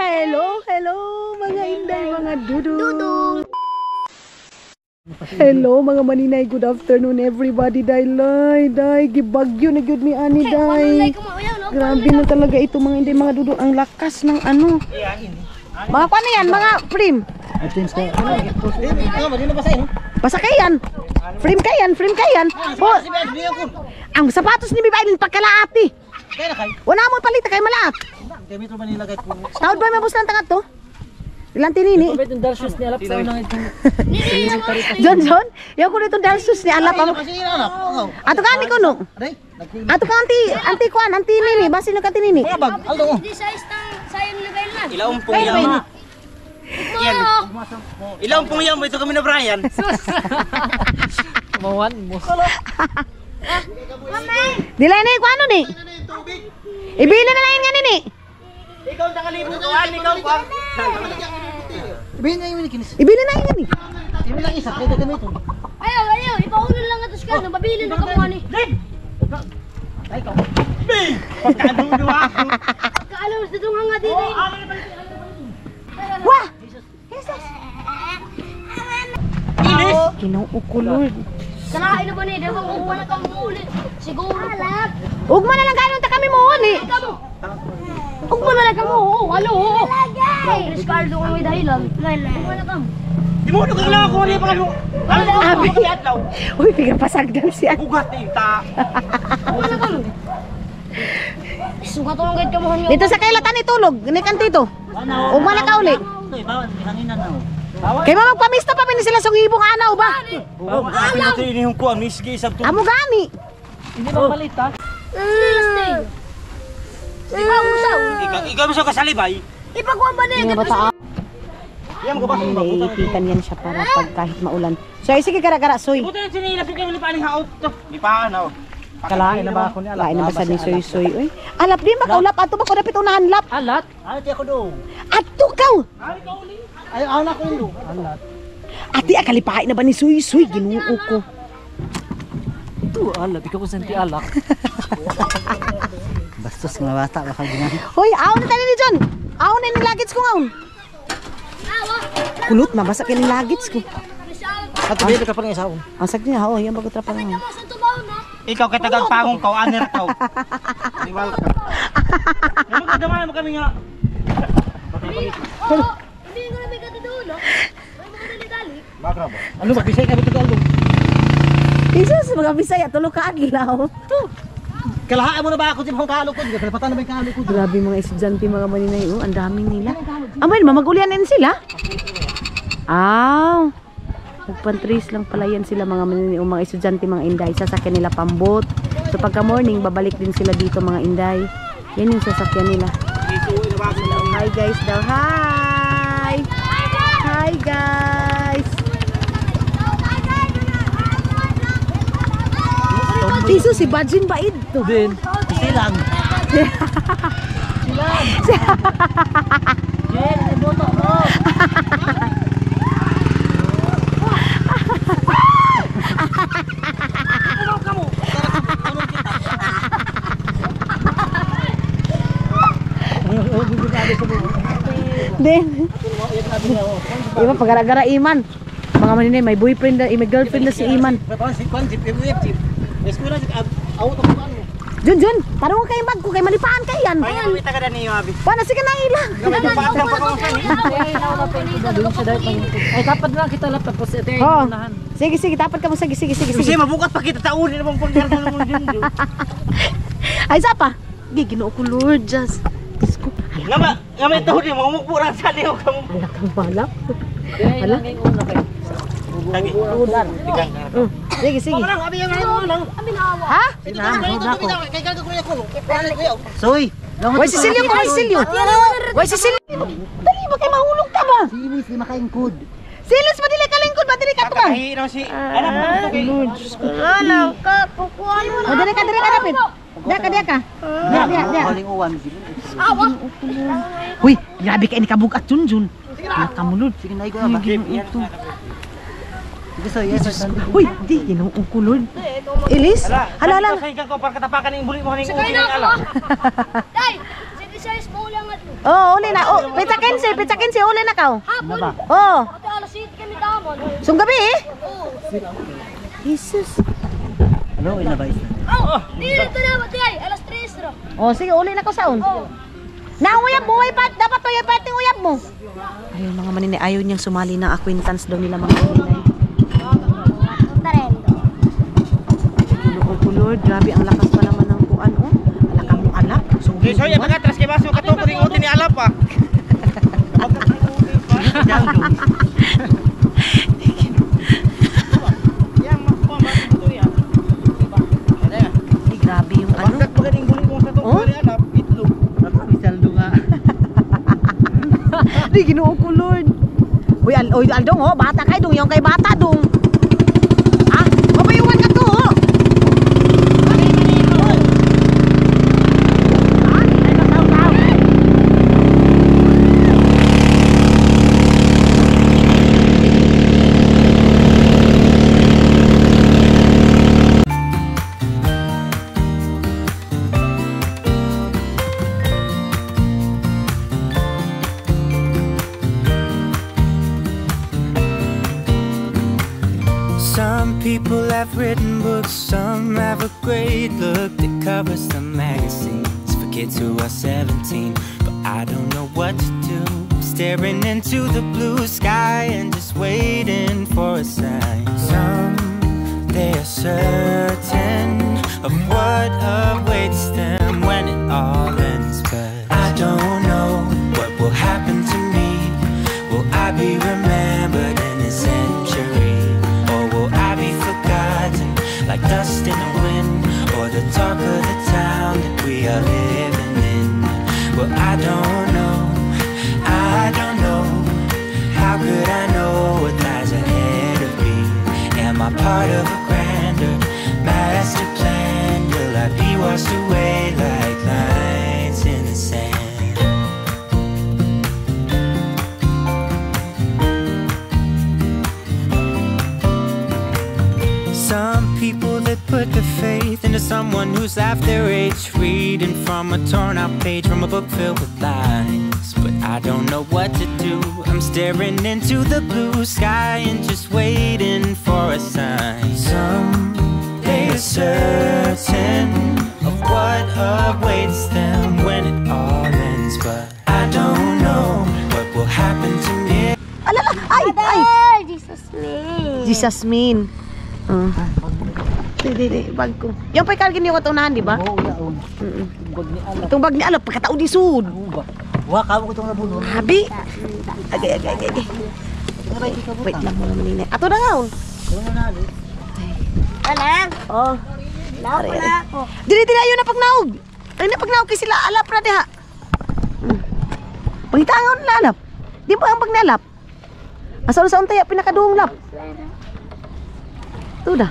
Hello, hello mga inday, mga dudong. Hello mga maninay, good afternoon everybody. Day, gibagyo na gyud mi ani day. Grabe na talaga ito mga inday, mga dudong, ang lakas ng ano. Mga paano yan, mga frame? Basa kayan. Frame kayan. Ang sapatos ni Bibailin pagkalaati. Wala mo palita kay malaat. Taod ba may bus ng tangat to? Ilang tinini? Johnson, yung ko nitong dalsus ni alap. Ato ka ni ko no? Ato ka anti kuan, anti nini, basi no ka tinini. Ilawang pong yaman. Ilawang pong yaman, ito kami na Brian. Mawan mo. Dila ni kuan ni? Ibili na lang nga nini. Ikaw nakalibot kuan, ikaw kuan. Ibili na yung kinis. Ibili na nga ni. Ibili lang isa, kaya kami ito. Ayaw, ipaulo lang atos ka, nang pabilin na kamuha ni. Ay, ikaw. Pagkadulo ako. Pagkaalam sa itong hanga din eh. Wah! Jesus! Inis! Ginoo ko Lord. Kanain na ba ni? Dahil kung wala kang muulit. Siguro. Ugma na lang ganun ta kami muhuli. Ugma na lang kang muulit. Halo. Riscardo kung may dahilan. Ugma na kang. Di mo nung kailangan ko rin pa mo. Abi. Uy, pigapasagdan siya. Ugat eh, ta. Ugma na kang. Sugat ko lang kahit kamuhan niyo. Dito sa kailatan itulog, inikan dito. Ugma na ka uli. Kaya magpamista pa pini sila song ibong anaw ba? Grabe na ito inihong ko, ang miski isang Amo gani. Hindi ba balita? Ikaw mo siya kasalibay. Ipagkuhan ba niya? Mga bata. Yan mo ba? Naiipitan yan siya para pag kahit maulan. So ay sige gara-gara soy. Buto yung sinilapit kayo lipaning haot to. Lipaan ako. Kalain na ba ako ni alap? Lain na ba sa ni soy-soy? Uy, alap din ba kaulap? Ato ba ko dapit unahan lap? Alat? Alat ako doon. Ato ka! Alat ka uli. Ayaw na ko yun. Alat. Ati akalipain na ba ni soy-soy? Ginuo ko. Ito alat, ikaw ko santi alak. Bastos mga bata baka ginahin. Hoy, aon na tayo ni John. Aon na ni lagits ko ngaon. Kulot na, basa kaya ni lagits ko. At tuloy ka pa ng isaw. Ang sakit niya, yan bago trapa nga. Ikaw kay tagang pangong ka, aner ka. Liwal ka. Naman kadamayan mo kami nga. Hindi ko na may gata doon, no? May mga dali-dali. Bakra ba? Ano ba, bisay kami tagalog? Jesus, mga bisaya, tulog ka aglaw. Kalahaan mo na ba ako sa mga kalukod? Kalapatan na ba yung kalukod? Grabe mga estudyante, mga maninay. Oh, ang daming nila. Amay, mamagulian din sila. Aw. Nagpantris lang pala yan sila mga maninay. Mga estudyante, mga inday. Sasakyan nila pambot. So pagka morning, babalik din sila dito mga inday. Yan yung sasakyan nila. Hi guys daw. Hi! Hi guys! Tiso si Bajin Baid to. Din. Silang. Silang. Jen, boto mo. Din. Iman pagara-gara Iman. Mga maninay, may boyfriend na, may girlfriend na si Iman. Jun, tarong kay bag ko kay malipaan kay yan. Ay, may taga niyo abi. Pana sige nang ilang. Ay, dapat lang kita laptop po sa ito yung Oh. unahan. Sige, dapat ka mo sige. Kasi mabukat pa kita taunin namang pagkarga mo din. Ay sapa. Ginoo ko Lord just. Disko. Nga may taunin mo mukpura sa liyo ka mo. Alak kang balak. Kaya lang yung una kayo. Lagi. Ulan. Sige. Lang abi yang lang. Ha? Soy. Way Cecilio ko, way Cecilio. Way Cecilio. Dali ba kay mahulog ka ba? Silis di makaingkod. Silas ba dili ka lingkod ba dili ka to ba? Kahiro si anak mo to kay Lord. Ano ka? Kukuhan mo na. Dali ka dapit. Dia. Kaling uwan. Awa. Uy, grabe ka ini kabug at Junjun. Nakamulod. Sige na igo ba. Sige soy, yes. Uy, di ginoo ko Lord. Ilis? Hala. Kay ka ko para katapakan ning buli mo ning Sakay na ako. alam. Day, size mo ulang at Oh, uli na. Oh, pizza 15, uli na ka. hapon. Oh, Ate alas 7 kami damon. sung gabi eh. Oo. Jesus. Ano, ilabay. Oh, dito na ba tay? Alas 3 ro. Oh, sige, uli na ko saon. Nauyab mo, dapat to yung parting uyab mo. Ayun mga maninay, ayaw niyang sumali ng acquaintance daw nila mga maninay. Tarendo. Lord, grabe ang lakas pa naman ng kuan, oh. Alakang mo alak. Okay, so yan, makatras kay baso katong ring uti ni alap pa. Grabe yung ano. Pagkat magaling bulit mo sa tong Oh? alap, itlog. Ako isaldo nga. Di ginoo ko, Lord. Uy, Aldong, oh, bata kay dong, yung kay bata dong. Ah, mabayuan ka to, oh. Some people have written books, some have a great look that covers the magazines for kids who are 17. But I don't know what to do, staring into the blue sky and just waiting for a sign. Some, they are certain of what awaits them when it all ends. But I don't know what will happen to me. Will I be remembered in a century? Like dust in the wind, or the talk of the town that we are living in. Well, I don't know, how could I know what lies ahead of me? Am I part of a grander master plan? Will I be washed away like lines in the sand? Some people that put their faith into someone who's half their age, reading from a torn out page from a book filled with lies. But I don't know what to do. I'm staring into the blue sky and just waiting for a sign. Some, they are certain of what awaits them when it all ends. But I don't know what will happen to me. Alala, ay. Jesus me. Jesus mean. Di, bag ko. Yung pa'y kargin niyo katunahan, di ba? Oo, yaon. Bag ni alap. Itong bag ni Alap, pagkatao di sud. Wa ka mo itong nabuno. Habi. Agay. Wait lang mga maninay. Ato na nga, oh. Alang. Oh. Lapo na ako. Dili, ayun na pagnaog. Ay na pagnaog kay sila Alap na diha. Pangitangon na Alap. Di ba ang bag ni Alap? Asa sa untay pinakaduhong lap. Tuda.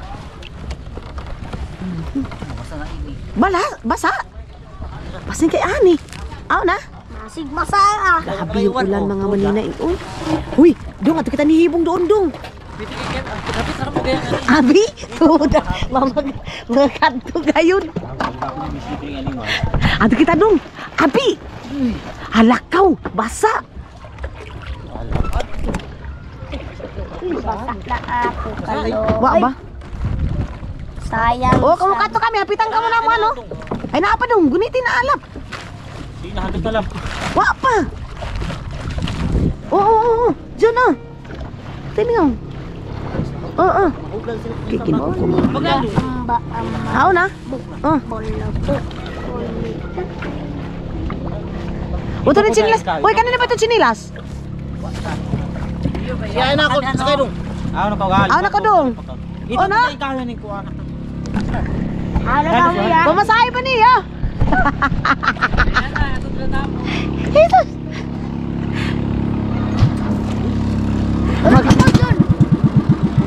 Basa. Basin kay ani. Aw na. Masig masara. Grabe yung ulan mga maninay. Uy, dong ato kita nihibong doon dong. Abi, tuda. Mga kanto gayon. Ato kita dong. Abi. Halakaw, basa. Basak na ako kalo. Wa ba? Sayang. Oh, kamukato kami, hapitan ka mo na mo ano. Ay naapa dong, gunitin na Alap. Di nahantos na lang. Wa pa. Oo. Diyan na. Tingnan. Oo. Kikinaw ko mo. Amba. Aw na. Oh. Uto rin chinilas. Hoy, kanina ba ito chinilas? Siya na ako sa kayo dong. Aw na kaugali. Aw na ko dong. Ito Oh, na? na ikaw ni ko anak. Ano ka mo ya? Pamasahe pa niya. Jesus.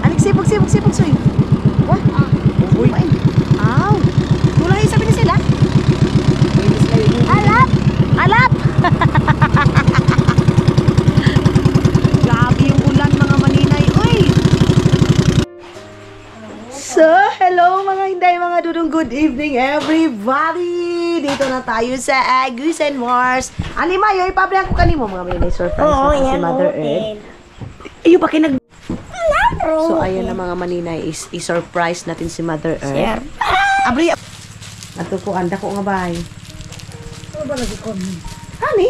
Alik sipag soy. Wah. Uy. Aw. Tulay sabi ni sila. Alap. Grabe yung ulan mga maninay. Uy. So, hello mga hinday, mga dudong, good evening everybody. nandito na tayo sa Agusan Mars. Alima, yung ipablay ako kanimo mga maninay. Surprise na si Mother Earth. Iyo ba kinag... So, ayun na mga maninay, i-surprise natin si Mother Earth. Abri, ato ko, anda ko nga bay. Ano ba lagi ko? Hani?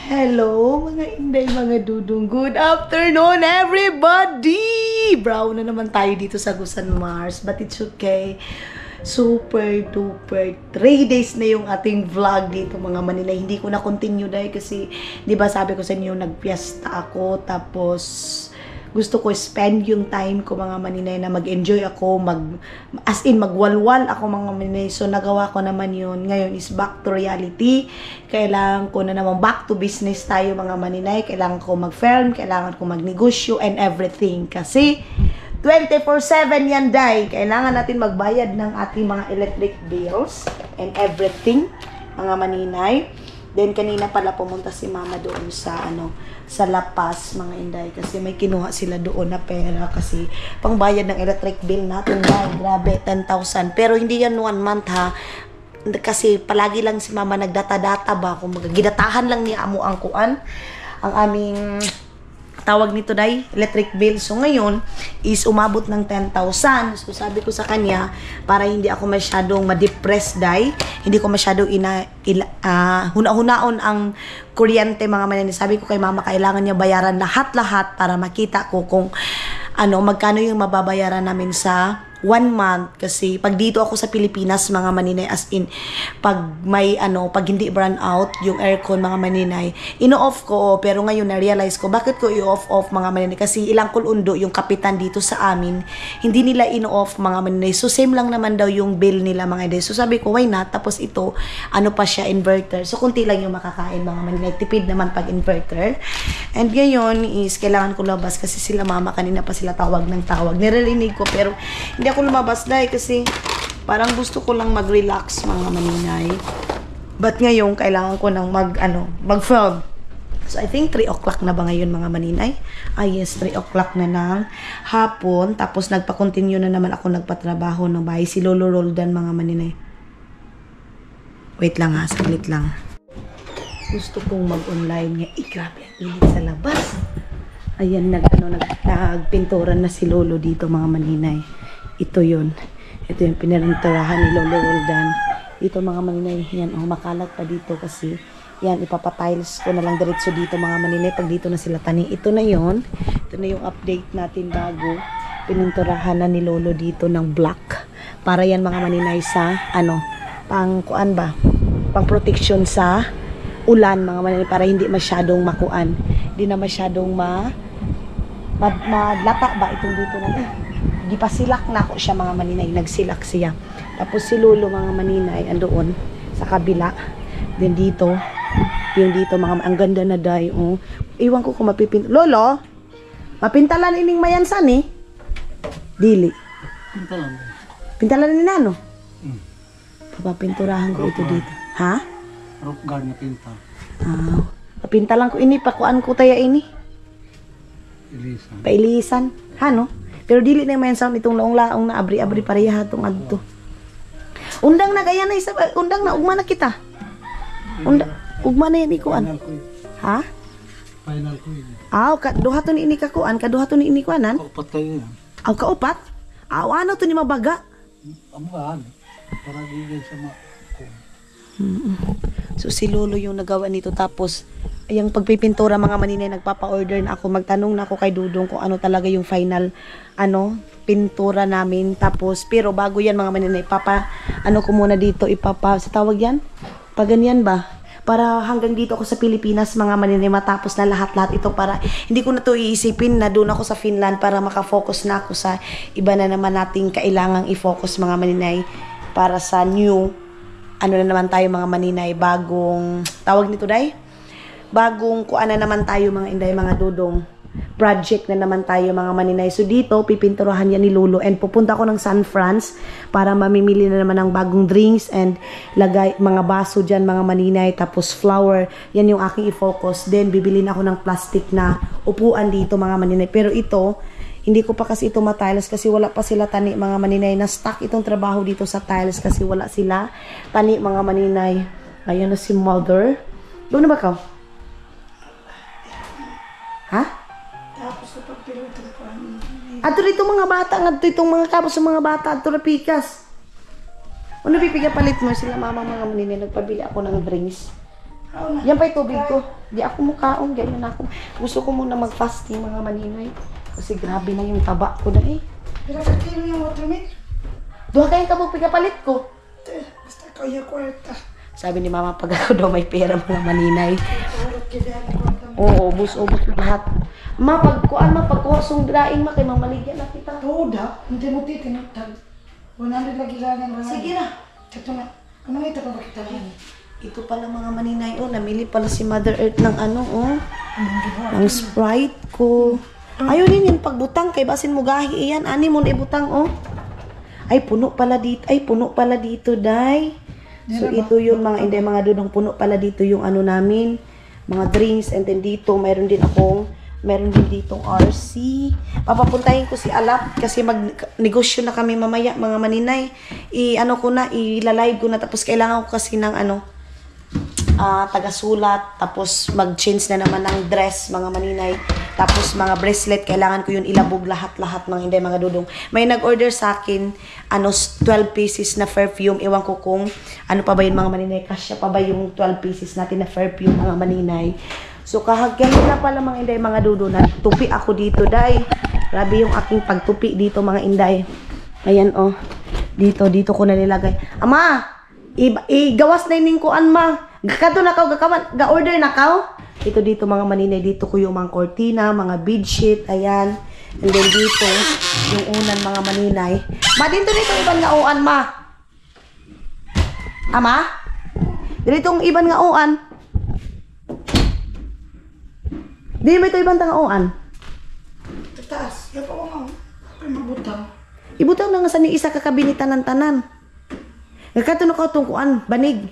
Hello, mga inday, mga dudong. Good afternoon, everybody! Brown na naman tayo dito sa Agusan Mars, but it's okay. Super duper 3 days na yung ating vlog dito mga maninay. Hindi ko na continue dahil kasi di ba sabi ko sa inyo nagpiesta ako, tapos gusto ko spend yung time ko mga maninay na mag-enjoy ako, as in magwalwal ako mga maninay. So nagawa ko naman yun. Ngayon is back to reality. Kailangan ko na naman back to business tayo mga maninay. Kailangan ko mag-film, kailangan ko magnegosyo and everything kasi 24/7 yan, day. Kailangan natin magbayad ng ating mga electric bills and everything, mga maninay. Then, kanina pala pumunta si mama doon sa, sa La Paz, mga inday. Kasi may kinuha sila doon na pera kasi pangbayad ng electric bill natin, day. Grabe, 10,000. Pero hindi yan 1 month, ha. Kasi palagi lang si mama nagdata-data ba. Kung gidatahan lang niya amo ang kuan. Ang aming... tawag nito day, electric bill. So ngayon is umabot ng 10,000. So sabi ko sa kanya, para hindi ako masyadong ma-depress day, hindi ko masyadong huna-hunaon ang kuryente mga maninay. Sabi ko kay mama, kailangan niya bayaran lahat-lahat para makita ko kung magkano yung mababayaran namin sa 1 month. Kasi pag dito ako sa Pilipinas mga maninay, as in pag may pag hindi burn out yung aircon mga maninay, ino-off ko. Pero ngayon na-realize ko bakit ko i-off mga maninay, kasi ilang kulundo yung kapitan dito sa amin, hindi nila ino-off mga maninay. So same lang naman daw yung bill nila mga day. So sabi ko why not, tapos ito pa siya, inverter. So kunti lang yung makakain mga maninay, tipid naman pag inverter. And ngayon is kailangan ko labas kasi sila mama kanina pa sila tawag ng tawag, niririnig ko pero hindi ako lumabas dahil kasi parang gusto ko lang mag-relax mga maninay. But ngayon kailangan ko nang mag-film. So I think 3 o'clock na ba ngayon mga maninay? Yes, 3 o'clock na ng hapon. Tapos nagpa-continue na naman ako nagpatrabaho ng bahay. Si Lolo Roldan mga maninay. Wait lang ha, saglit lang. Gusto kong mag-online nga. Grabe ang init sa labas. Ayan, nagpintura na si Lolo dito mga maninay. Ito yun. Ito yung pinarinturahan ni Lolo Roldan. Dito mga maninay. Yan, makalat pa dito kasi yan, ipapatiles ko na lang diretso dito mga maninay. Pag dito na sila tani. Ito na yun. Ito na yung update natin bago. Pininturahan na ni Lolo dito ng black. Para yan mga maninay sa, pang protection sa ulan mga maninay. Para hindi masyadong makuan. Hindi na masyadong madlata ba itong dito na di pa silak na ako siya mga maninay, nagsilak siya. Tapos si Lolo mga maninay andoon sa kabila. Then dito, yung dito mga ang ganda na day. Iwan ko kung mapipinta. Lolo, mapintalan ining mayansan eh. Dili. Pintalan ni Nano. Papapinturahan ko ito dito. Ha? Roof guard na pinta. Pintalan ko ini, pakuan ko taya ini. Ilisan. Pailisan. Pero dili na yung sound itong laong-laong na abri-abri pareha itong adto. Undang na gaya na isa. Undang na, ugma na kita. Ugma na yan ikuan. Ha? Final ko yun. Kaduha to ni ini kakuan. Kaduha to ni ini kuanan. Kaupat kayo yan. Kaupat? Ano to ni mabaga? Amuhan. Para bigyan sa mga... So si Lolo yung nagawa nito, tapos yung pagpipintura mga maninay, nagpapa-order na ako, magtanong na ako kay Dudong kung ano talaga yung final pintura namin. Tapos pero bago yan mga maninay, ko muna dito sa tawag yan, paganyan ba, para hanggang dito ako sa Pilipinas mga maninay, matapos na lahat ito, para hindi ko na to iisipin na doon ako sa Finland, para makafocus na ako sa iba na naman nating kailangang i-focus mga maninay, para sa new na naman tayo mga maninay, bagong tawag nito day, bagong kuan na naman tayo mga inday, mga dudong, project na naman tayo mga maninay. So dito pipinturahan yan ni Lolo, and pupunta ako ng San Franz para mamimili na naman ng bagong drinks and lagay mga baso dyan mga maninay, tapos flower, yan yung aking i-focus. Then bibili na ako ng plastic na upuan dito mga maninay, pero ito Hindi ko pa kasi ito matiles kasi wala pa sila tani mga maninay. Na-stuck itong trabaho dito sa tiles kasi wala sila tani mga maninay. Ayan na si mother. Doon na ba ka? Ha? Tapos na pagpilutan ko ang Ato rito mga bata, nga itong mga kapos sa mga bata, ato na pikas. Ano pipiga palit mo sila mama mga maninay, nagpabili ako ng drinks. Yan pa yung tubig ko. Di ako mukaong, ganyan ako. Gusto ko muna mag-fasting mga maninay. Kasi grabe na yung taba ko na eh. Pero sa kilo yung watermelon. Duha kayong kabog pigapalit ko. Basta kaya kwarta. Sabi ni mama, pag ako daw may pera mga maninay. Parang kaya kwarta. Oo, ubos-ubos lahat. Ma, pagkuha sung draing ma, kay mamaligyan na kita. Toda, hindi mo titinutag. 100 lagi lang ang Sige na. Ito na. Ano ito pa bakit lang? Ito pala mga maninay, oh, namili pala si Mother Earth ng ano, oh. Ng Sprite ko. Ayaw din yung pagbutang, kay basin mo gahi iyan. Ani mo na ibutang, oh. Ay, puno pala dito, day. So, ito yung mga, hindi, mga dudong puno pala dito yung ano namin. Mga drinks, and then dito, meron din ditong RC. Papapuntahin ko si Alap kasi mag-negosyo na kami mamaya, mga maninay. Ilalive ko na, tapos kailangan ko kasi ng tagasulat, tapos mag-change na naman ng dress, mga maninay. Tapos mga bracelet, kailangan ko yun ilabog lahat-lahat mga hindi, mga dudong. May nag-order sa akin, 12 pieces na perfume. Ewan ko kung ano pa ba yun mga maninay. Kasya pa ba yung 12 pieces natin na perfume mga maninay. So kahagyan na pala mga inday, mga dudo, na tupi ako dito, day. Grabe yung aking pagtupi dito mga inday. Ayan, oh. Dito ko na nilagay. Ama, gawas na ining kuan, ma. Gakato na kaw, ga-order na kaw. Ito dito mga maninay, dito ko yung mga cortina, mga bedsheet, ayan. And then dito, yung unan mga maninay. Ma, dito iban nga uan, ma. Ama? Dito yung iban nga uan. Di ba ito ibang tangauan? Taas. Yan pa ko nga. Ay mabutang. Ibutang na nga sa ni isa kakabinitan ng tanan. Nagkato na ka tungkuan, banig.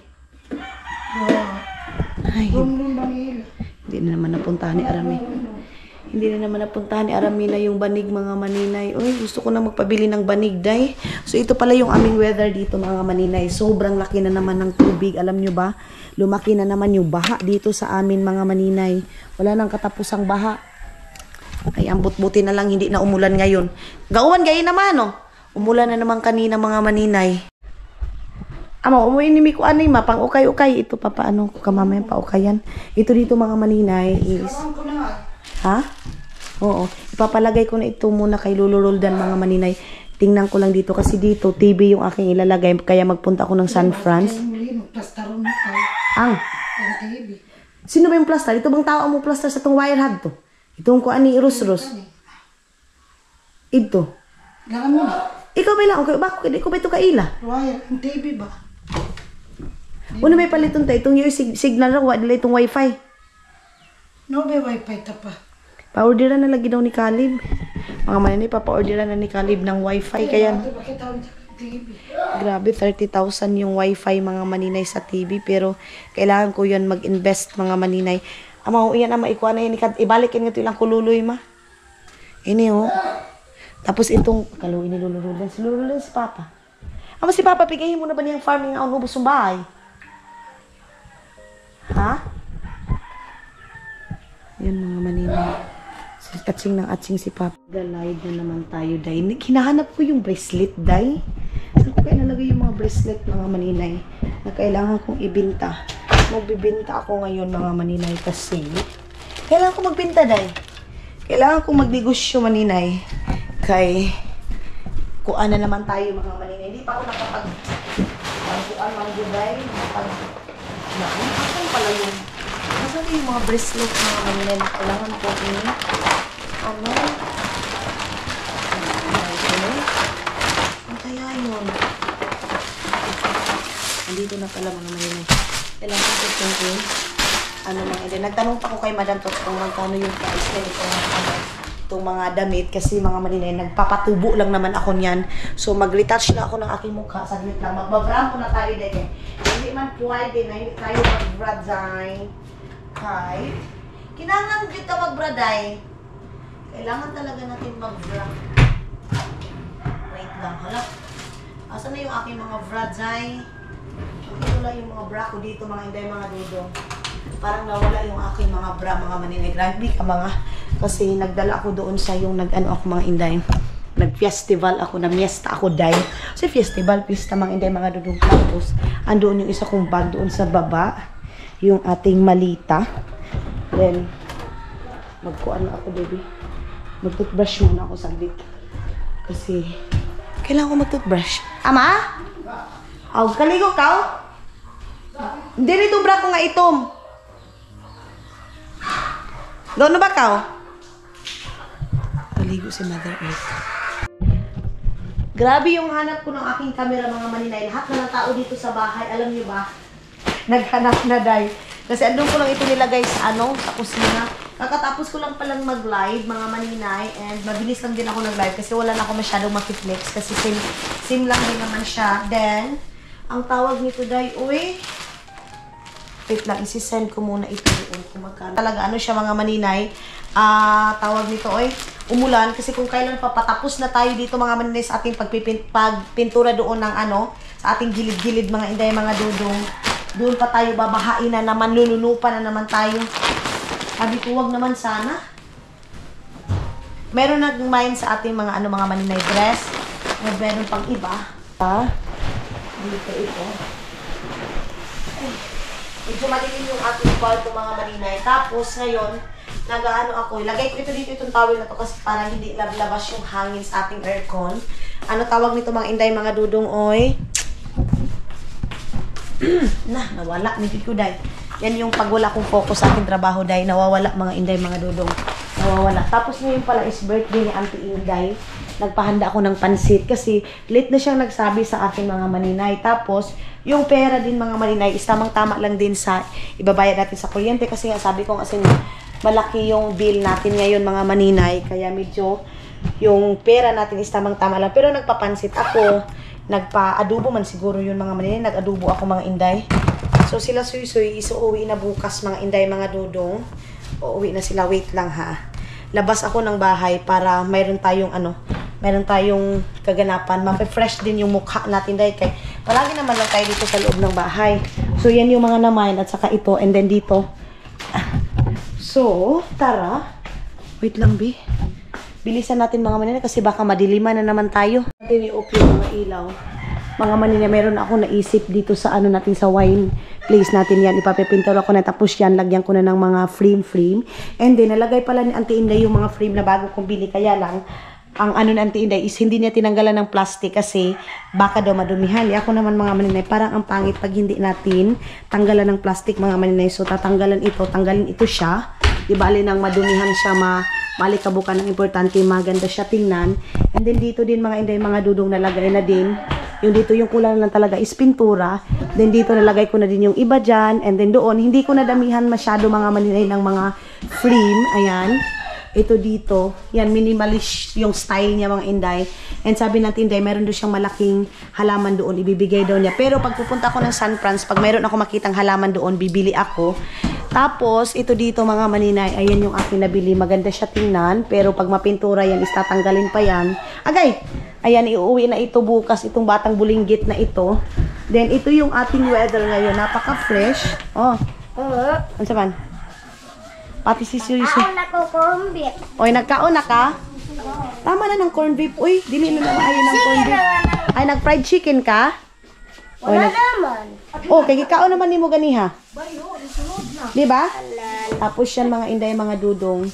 Ay, Rum bangil. hindi na naman napuntahan ni Arami. Hindi na naman napuntahan ni Arami na yung banig mga maninay. Uy, gusto ko na magpabili ng banig, day. So ito pala yung aming weather dito mga maninay. Sobrang laki na naman ng tubig. Alam nyo ba? Lumaki na naman yung baha dito sa amin mga maninay. Wala nang katapusang baha. Ay, ang buti na lang hindi na umulan ngayon. Gauwan gayon naman, no? Umulan na naman kanina mga maninay. Ama, umuwi ni Miko anay ma, pang ukay-ukay. Ito pa paano ko kamamayang pa-ukayan. Ito dito mga maninay is... Karoon ko na nga. Ha? Oo. Ipapalagay ko na ito muna kay Lolo Roldan mga maninay. Tingnan ko lang dito kasi dito TV yung aking ilalagay kaya magpunta ako ng San Franz. Plastaron na ka. Ang? Ang TV. Sino ba yung plaster? Ito bang tao mo plaster sa itong wire hub to? Itong ko ani Rus-Rus. Ito. Gangan mo na. Ikaw ba lang? Okay, bakit? Ikaw ba ito kaila? Wire. Ang TV ba? Una may paliton tayo. Itong yung signal na wala itong wifi. No, may wifi ta pa. Pa-orderan na lagi daw ni Caleb. Mga maninay, pa-orderan na ni Caleb ng wifi. Kaya... Bakit tawag sa TV? Grabe, 30,000 yung wifi mga maninay sa TV. Pero kailangan ko yun mag-invest mga maninay. Ama, yan ama, ikuha na yun. Ibalik yun ito ilang kululoy ma. Ini oh. Tapos itong, kaluin ni Lululan. Si Lululan si Papa. Ama si Papa, pigahin mo na ba niyang farming ang ubos ng bahay? Ha? Yan mga maninay. Atsing ng atsing si Papa. Galay na naman tayo, day. Hinahanap ko yung bracelet, day. Saan ko kaya nalagay yung mga bracelet, mga maninay, na kailangan kong ibinta. Magbibinta ako ngayon, mga maninay, kasi kailangan ko magbinta, day. Kailangan kong magnegosyo, maninay. Kay kuan na naman tayo, mga maninay. Hindi pa ako nakapag-kuan, day. Nasaan pala yun? Nasaan yung mga bracelet, mga maninay, na kailangan ko ini? Ano? Ang kaya yun? Andito na pala mga maninay. Kailangan ko thinking. Ano mga hindi. Nagtanong pa ko kay Madam Tot kung magkano yung price na itong mga damit. Kasi mga maninay, nagpapatubo lang naman ako niyan. So mag-retouch na ako ng aking mukha. Saglit lang. Magbabram ko na tayo dahil. Hindi man pwede na hindi tayo mag-braday. Kahit kinangan kita mag-braday. Kailangan talaga natin mag-bra. Wait lang, hala. Asan na yung aking mga bra, Jai? Ito lang yung mga bra ko dito, mga inday, mga dudong. Parang nawala yung aking mga bra, mga maninay. Grabe ka mga. Kasi nagdala ako doon sa yung nag-ano ako, mga inday. Nag-festival ako, na-miesta ako dahil. Kasi festival, pista, mga inday, mga dudong. Tapos, andoon yung isa kong bag doon sa baba. Yung ating malita. Then, magkuan ako, baby. Mag-toothbrush muna ako saglit. Kasi, kailangan ko mag-toothbrush. Ama? Aw, kaligo ka? Hindi rito bra ko nga itom. Doon na ba ka? Kaligo si Mother Earth. Grabe yung hanap ko ng aking camera, mga maninay. Lahat na ng tao dito sa bahay, alam niyo ba? Naghanap na dahil. Kasi andun ko lang ito nilagay sa sa kusina. Kakatapos ko lang palang mag-live, mga maninay. And mabilis lang din ako nag-live kasi wala na ako masyadong makiflex. Kasi sim lang din naman siya. Then, ang tawag nito dahil, uy, wait lang, isi-send ko muna ito doon kung magkano. Talaga, ano siya mga maninay, tawag nito, oy, umulan. Kasi kung kailan pa patapos na tayo dito mga maninay sa ating pagpintura doon ng sa ating gilid-gilid mga inday, mga dudong. Doon pa tayo babahain na naman, lulunupa na naman tayo. Sabi ko, wag naman sana. Meron nag-mind sa ating mga mga maninay dress. Meron pang iba. Dito ito. Medyo malilim yung ating kwarto mga maninay. Tapos ngayon, nag-ano ako. Ilagay ko ito dito itong towel na to kasi para hindi labas yung hangin sa ating aircon. Ano tawag nito mga inday, mga dudong, oy? Nawala. Nipid ko dahil. Yan yung pag wala kong focus sa aking trabaho dahil nawawala mga inday, mga dudong. Nawawala. Tapos ngayon pala is birthday ni Auntie Inday. Nagpahanda ako ng pansit kasi late na siyang nagsabi sa aking mga maninay. Tapos, yung pera din mga maninay is tamang-tama lang din sa ibabayad natin sa kuryente kasi nga sabi ko kasi malaki yung bill natin ngayon mga maninay. Kaya medyo yung pera natin is tamang-tama lang. Pero nagpapansit ako. Nagpa-adobo man siguro yun mga maninay. Nag-adobo ako mga inday. So sila suy-suy, isuuwi na bukas mga inday, mga dudong. Uuwi na sila, wait lang ha. Labas ako ng bahay para mayroon tayong mayroon tayong kaganapan. Mape-fresh din yung mukha natin dahil kay palagi naman lang tayo dito sa loob ng bahay. So yan yung mga namain at saka ito and then dito. So, tara. Wait lang, Bi. Bilisan natin mga manina kasi baka madiliman na naman tayo. Natin i-off yung mga ilaw. Mga manina, meron ako naisip dito sa natin sa wine place natin yan. Ipapipintor ako na tapos yan, lagyan ko na ng mga frame. And then, nalagay pala ni Auntie Inday yung mga frame na bago kong bili. Kaya lang, ang ni Auntie Inday is hindi niya tinanggalan ng plastic kasi baka daw madumihan. Ako naman mga maninay, parang ang pangit pag hindi natin tanggalan ng plastic mga maninay. So, tanggalin ito siya. Di bali nang madumihan siya, malikabukan ng importante, maganda siya tingnan. And then dito din mga inday, mga dudong nalagay na din. Yung dito yung kulang lang talaga is pintura. Then dito nalagay ko na din yung iba dyan. And then doon, hindi ko nadamihan masyado mga maninay ng mga frame. Ayan. Ito dito. Yan, minimalist yung style niya mga inday. And sabi natin inday, meron doon siyang malaking halaman doon. Ibibigay daw niya. Pero pag pupunta ako ng San Franz, pag meron ako makitang halaman doon, bibili ako. Tapos, ito dito mga maninay, ayan yung aking nabili. Maganda siya tingnan. Pero pag mapintura yan, is tatanggalin pa yan. Agay! Ayan, iuwi na ito bukas. Itong batang bulinggit na ito. Then, ito yung ating weather ngayon. Napaka-fresh. Oh. Ano saban? Pati si Siri. Nagkaon ako corn beef. Oy, nagkaon na ka? Tama na ng corn beef. Uy, dili na naman ayaw ng corn beef. Ay, nag-fried chicken ka? Wala naman. Oh, kay kikaon naman nimo ganiha. Di ba? Tapos yan mga inday, mga dudong.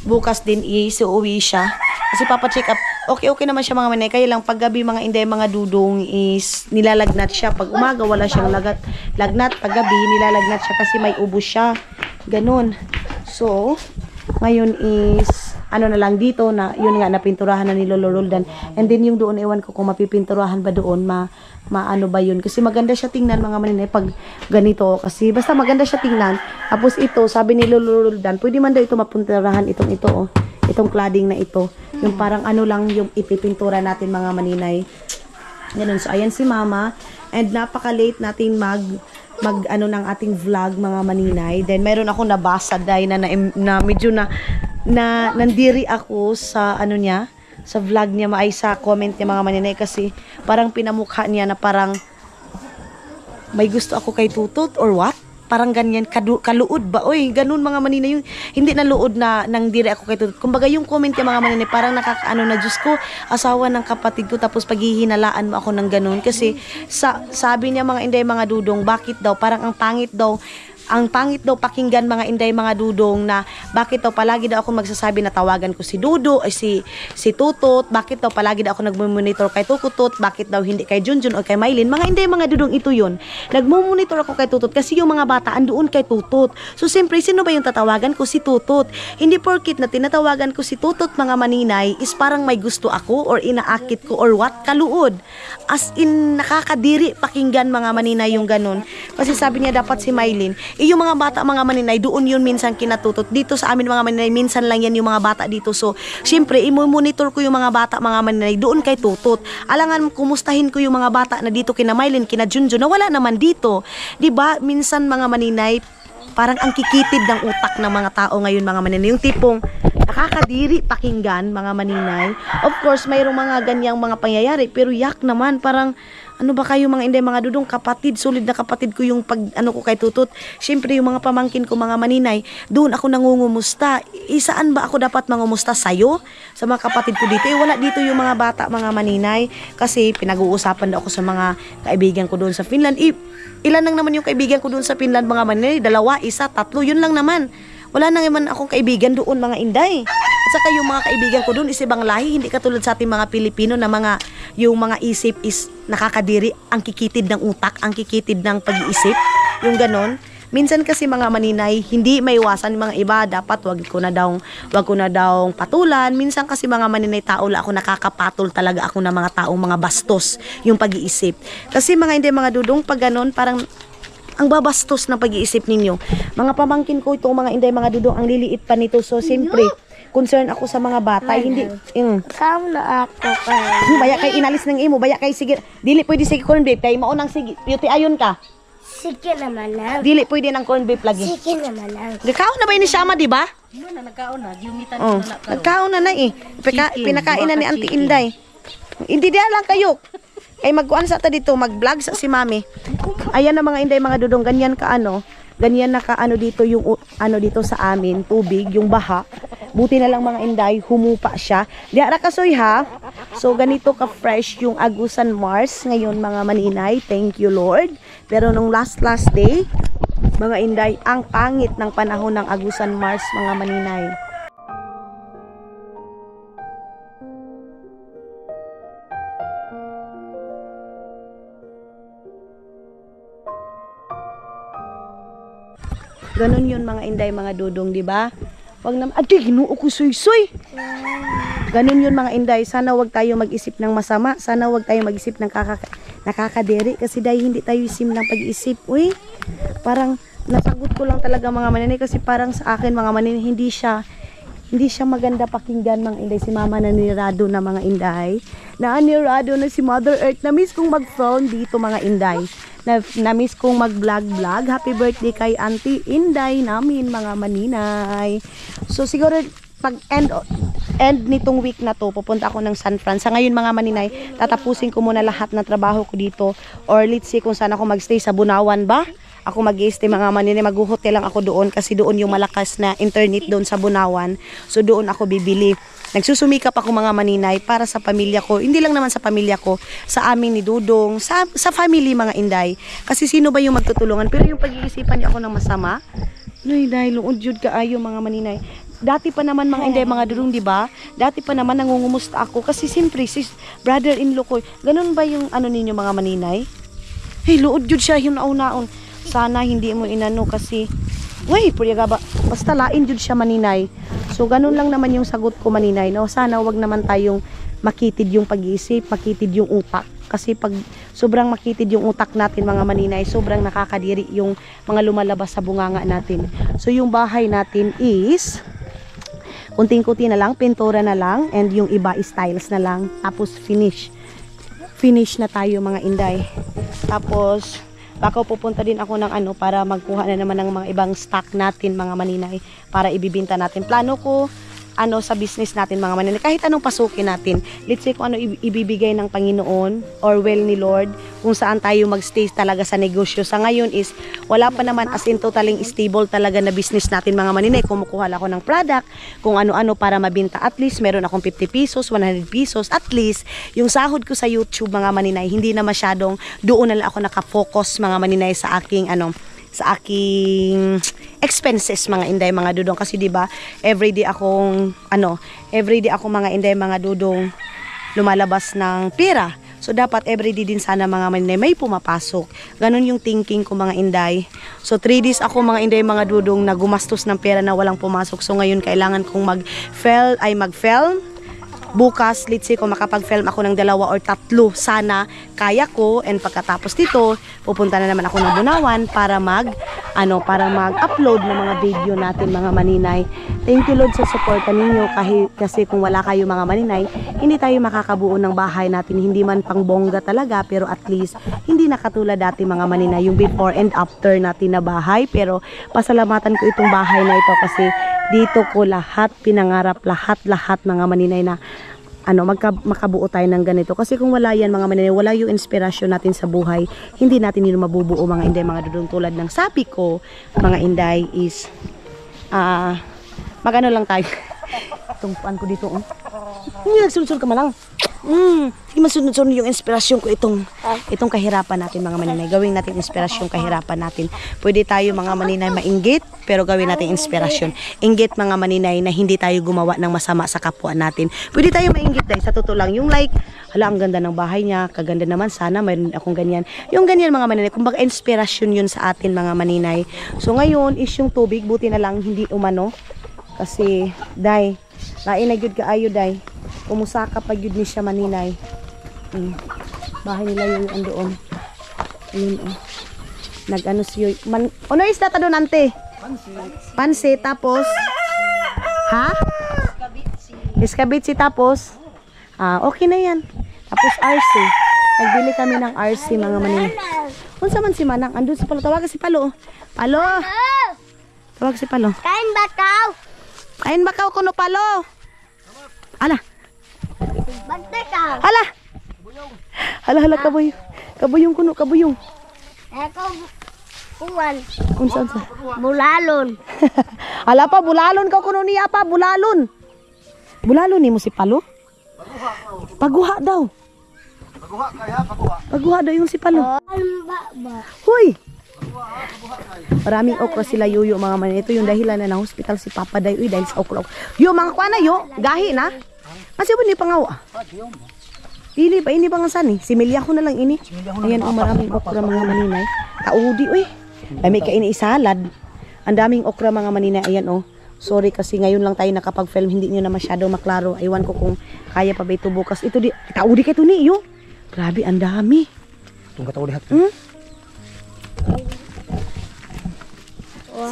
Bukas din isuuwi siya. Kasi papacheck up. Okay naman siya mga manay. Kaya lang paggabi mga inday, mga dudong is nilalagnat siya. Pag umaga wala siyang lagnat. Paggabi nilalagnat siya kasi may ubo siya. Ganun. So, ngayon is na lang dito na yun nga napinturahan na ni Lolo Roldan. And then yung doon ewan ko kung mapipinturahan ba doon, maano ba yun kasi maganda siya tingnan mga maninay pag ganito kasi basta maganda siya tingnan. Tapos ito sabi ni Lolo Roldan, pwede man daw ito mapinturahan itong cladding na ito. Yung parang lang yung ipipintura natin mga maninay. Ganun. So ayan si Mama and napaka-late natin mag ng ating vlog mga maninay. Then meron ako nabasa dahil na medyo na na nandiri ako sa ano niya, sa vlog niya, ay sa comment niya mga maninay, kasi parang pinamukha niya na parang may gusto ako kay Tutot or what? Parang ganyan, kaluod ba? Oy, ganun mga maninay, yung hindi na luod na nang diri ako kay Tutot. Kumbaga yung comment niya mga maninay, parang nakakaano na, Diyos ko, asawa ng kapatid ko, tapos paghihinalaan mo ako ng ganun. Kasi sabi niya mga Inday, mga dudong, bakit daw? Parang ang pangit daw pakinggan mga Inday, mga dudong, na bakit daw palagi daw ako magsasabi na tawagan ko si Dudo, ay si Tutot, bakit daw palagi daw ako nagmumonitor kay Tutot, bakit daw hindi kay Junjun o kay Maylin. Mga Inday, mga dudong, ito yun. Nagmumonitor ako kay Tutot kasi yung mga bata andoon kay Tutot. So siyempre, sino ba yung tatawagan ko? Si Tutot. Hindi porkit na tinatawagan ko si Tutot mga maninay is parang may gusto ako or inaakit ko or what? Kaluod. As in, nakakadiri pakinggan mga maninay yung ganun. Kasi sabi niya dapat si Maylin, yung mga bata mga maninay, doon yun minsan kinatutot. Dito sa amin mga maninay, minsan lang yan yung mga bata dito. So, syempre, i-monitor ko yung mga bata mga maninay doon kay Tutot. Alangan, kumustahin ko yung mga bata na dito kina Maylin, kina Junjun, na wala naman dito. 'Di ba? Minsan mga maninay, parang ang kikitid ng utak ng mga tao ngayon mga maninay. Yung tipong nakakadiri pakinggan mga maninay. Of course, mayroong mga ganyang mga pangyayari, pero yak naman, parang ano ba kayo mga Inday, mga dudong, kapatid, solid na kapatid ko yung ano ko kay Tutot. Siyempre yung mga pamangkin ko mga maninay, doon ako nangungumusta. Saan ba ako dapat mangumusta sa'yo? Sa mga kapatid ko dito. Wala dito yung mga bata mga maninay. Kasi pinag-uusapan daw ako sa mga kaibigan ko doon sa Finland. Ilan lang naman yung kaibigan ko doon sa Finland mga maninay? 2, 1, 3, yun lang naman. Wala na naman akong kaibigan doon mga Inday. At saka yung mga kaibigan ko doon is ibang lahi, hindi katulad sa ating mga Pilipino na yung mga isip is nakakadiri, ang kikitid ng utak, ang kikitid ng pag-iisip, yung ganon. Minsan kasi mga maninay, hindi maiwasan mga iba, dapat wag ko na daw patulan. Minsan kasi mga maninay, tao la ako, nakakapatol talaga ako ng mga taong mga bastos yung pag-iisip. Kasi mga Inday, mga dudong, pag ganon, parang ang babastos ng pag-iisip ninyo. Mga pamangkin ko itong mga Inday, mga dudong, ang liliit pa nito. So, siyempre, concern ako sa mga bata. Hindi, Kasama na ako kay. baya kay inalis ng imo, baya kay sige. Dili pwede sige corn beef, kay maunang sige. Beauty ayon ka. Sige naman lang. Dili pwede ng corn beef lagi. Sige naman lang. Gakaon na ba ni Shama, di ba? Nagkaon na, giumitan Oh, na ka. nagkaon na eh. Pinakain na ni Auntie Inday. Hindi dia lang kayo. Ay magkuan sa ta dito, mag-vlog sa si Mami. Ayan na mga Inday, mga dudong, ganyan ka ano. Ganyan na ka ano dito yung ano dito sa amin, tubig, yung baha. Buti na lang mga Inday, humupa siya. Diara kasoy ha. So ganito ka fresh yung Agusan Mars ngayon mga maninay. Thank you Lord. Pero nung last day, mga Inday, ang pangit ng panahon ng Agusan Mars mga maninay. Ganon yun mga Inday, mga dudong, di ba? Wag naman, adi, ginuo ko soy-soy. Ganon yun mga Inday, sana wag tayo mag-isip ng masama, sana wag tayo mag-isip ng nakakadiri, kasi dahil hindi tayo isim ng pag-isip. Uy, parang nasagot ko lang talaga mga maninay, kasi parang sa akin mga maninay, hindi siya maganda pakinggan mga Inday. Si Mama nanirado na mga Inday, nanirado na si Mother Earth, na miss kong mag-phone dito mga Inday. Na-miss kong mag-vlog. Happy birthday kay Auntie Inday namin mga maninay. So siguro pag end nitong week na to, pupunta ako ng San Fran. Sa ngayon mga maninay, tatapusin ko muna lahat ng trabaho ko dito. Or let's see kung saan ako magstay, sa Bunawan ba? Ako mag-stay mga maninay, mag-hotel lang ako doon kasi doon yung malakas na internet doon sa Bunawan. So doon ako bibili. Nagsusumikap ako mga maninay para sa pamilya ko. Hindi lang naman sa pamilya ko, sa amin ni Dudong, sa family mga Inday. Kasi sino ba yung magtutulungan? Pero yung pag-iisipan niya ako ng masama, ay dahil luod jud kaayo mga maninay. Dati pa naman mga Inday, mga Dudong, di ba? Dati pa naman nangungumusta ako kasi siyempre sis brother-in-law ko. Ganun ba yung ano ninyo mga maninay? Hey, luod jud siya yung naon-naon. Sana hindi mo inano kasi basta lain jud siya maninay. So ganun lang naman yung sagot ko maninay, no? Sana wag naman tayong makitid yung pag-iisip, makitid yung utak. Kasi pag sobrang makitid yung utak natin mga maninay, sobrang nakakadiri yung mga lumalabas sa bunganga natin. So yung bahay natin is kunting-kunti na lang, pintura na lang, and yung iba is tiles na lang. Tapos finish na tayo mga Inday. Tapos baka pupunta din ako ng para magkuha na naman ng mga ibang stock natin mga maninay para ibibinta natin. Plano ko sa business natin mga maninay. Kahit anong pasukin natin. Let's say kung ano ibibigay ng Panginoon or will ni Lord, kung saan tayo magstay talaga sa negosyo. Sa ngayon is, wala pa naman as in totaling stable talaga na business natin mga maninay. Kumukuha ako ng product, kung ano-ano para mabinta. At least, meron akong 50 pesos, 100 pesos. At least, yung sahod ko sa YouTube mga maninay, hindi na masyadong doon na lang ako nakafocus mga maninay sa aking expenses mga inday mga dudong, kasi di ba everyday akong mga inday mga dudong lumalabas ng pera. So dapat everyday din sana mga maninay may pumapasok. Ganon yung thinking ko mga inday. So 3 days ako mga inday mga dudong na gumastos ng pera na walang pumasok. So ngayon kailangan kong mag-film. Bukas, let's say, kung makapag-film ako ng 2 or 3, sana kaya ko. And pagkatapos dito, pupunta na naman ako ng Bunawan para mag-upload ng mga video natin mga maninay. Thank you Lord sa suporta ninyo, kasi kung wala kayo mga maninay, hindi tayo makakabuo ng bahay natin. Hindi man pang bongga talaga, pero at least hindi na katulad dati mga maninay, yung before and after natin na bahay. Pero pasalamatan ko itong bahay na ito kasi dito ko lahat pinangarap, lahat mga maninay na makabuo tayo ng ganito. Kasi kung wala yan mga maninay, wala yung inspirasyon natin sa buhay, hindi natin yun mabubuo mga inday mga dudong. Tulad ng sabi ko mga inday is magano lang tayo. Itong paan ko dito hindi nagsunod-sunod ka malang. Hindi masunod-sunod yung inspirasyon ko itong kahirapan natin mga maninay. Gawin natin inspirasyon kahirapan natin. Pwede tayo mga maninay mainggit, pero gawin natin inspirasyon. Inggit mga maninay na hindi tayo gumawa ng masama sa kapwa natin. Pwede tayo mainggit dahil sa totoo lang. Yung like, hala ang ganda ng bahay niya, kaganda naman, sana mayroon akong ganyan. Yung ganyan mga maninay, kumbaga inspirasyon yun sa atin mga maninay. So ngayon is yung tubig, buti na lang hindi umano. Kasi, day, lain na gyud kaayo day. Umusaka pa gyud ni siya maninay. Bahay nila yung andoon. Ayun nag-ano siyo. Ano is data doon ante? Pansit. Tapos Iskabitsi tapos okay na yan. Tapos RC. Nagbili kami ng RC mga maninay. Unsa man si Manang? Andun si Palo. Tawag si Palo. Palo. Tawag si Palo. Kain bakaw. Kain bakaw kuno Palo. Ala. Bantay ka. Hala. Hala kabuyong. Kabuyong kuno, kabuyong. Eko kuwan. Unsa? Bulalon. Hala pa bulalon ka kuno niya pa, bulalon. Bulalon ni mo si Palo? Paguha daw. Paguha daw yung si Palo. Hoy. Maraming okra sila yuyo mga man. Ito yung dahilan na hospital si Papa Day dahil sa okra. Yo mga kuana yo, gahi na. Kasi ba ni pangawa? Dili pa ini pa nga sani. Similya ko na lang ini. Ayan maraming okra mga maninay. Taudi ay may kaini salad. Ang daming okra mga maninay. Ayan Sorry kasi ngayon lang tayo nakapag-film, hindi niyo na masyado maklaro. Aywan ko kung kaya pa ba ito bukas. Ito di taudi kay to ni yo. Grabe ang dami. Tunggu taudi hat.